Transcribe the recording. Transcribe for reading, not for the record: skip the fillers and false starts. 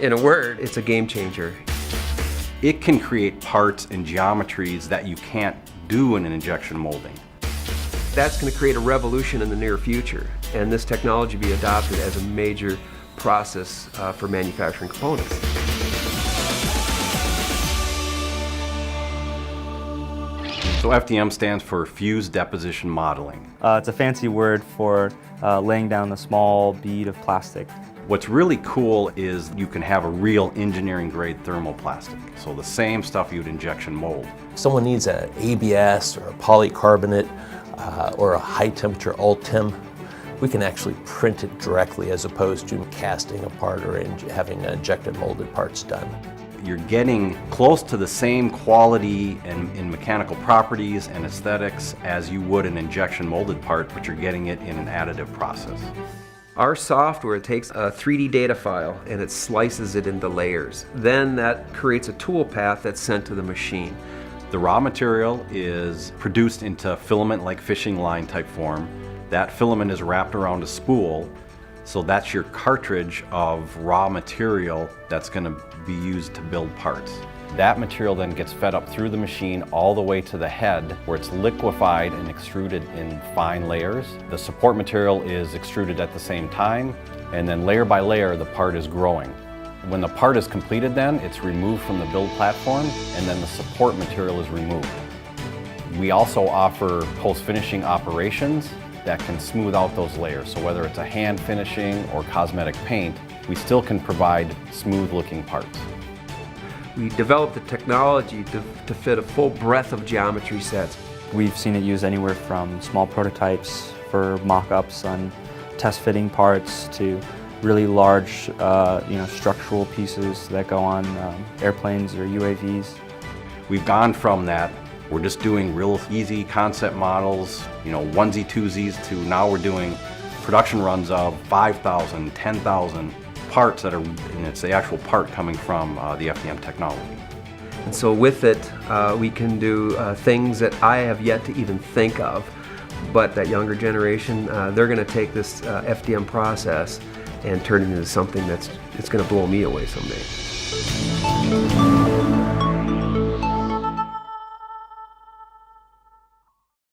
In a word, it's a game changer. It can create parts and geometries that you can't do in an injection molding. That's going to create a revolution in the near future, and this technology be adopted as a major process for manufacturing components. So FDM stands for Fused Deposition Modeling. It's a fancy word for laying down a small bead of plastic. What's really cool is you can have a real engineering grade thermoplastic. So the same stuff you'd injection mold. If someone needs an ABS or a polycarbonate or a high temperature ALTEM, we can actually print it directly as opposed to casting a part or having injected molded parts done. You're getting close to the same quality in mechanical properties and aesthetics as you would an injection molded part, but you're getting it in an additive process. Our software takes a 3D data file and it slices it into layers. Then that creates a tool path that's sent to the machine. The raw material is produced into filament-like fishing line type form. That filament is wrapped around a spool, so that's your cartridge of raw material that's going to be used to build parts. That material then gets fed up through the machine all the way to the head where it's liquefied and extruded in fine layers. The support material is extruded at the same time, and then layer by layer the part is growing. When the part is completed then, it's removed from the build platform and then the support material is removed. We also offer post-finishing operations that can smooth out those layers. So whether it's a hand finishing or cosmetic paint, we still can provide smooth looking parts. We developed the technology to fit a full breadth of geometry sets. We've seen it used anywhere from small prototypes for mock-ups on test fitting parts to really large structural pieces that go on airplanes or UAVs. We've gone from that, we're just doing real easy concept models, onesie twosies, to now we're doing production runs of 5,000, 10,000 parts that are, and it's the actual part coming from the FDM technology. And so with it, we can do things that I have yet to even think of, but that younger generation, they're going to take this FDM process and turn it into something it's going to blow me away someday.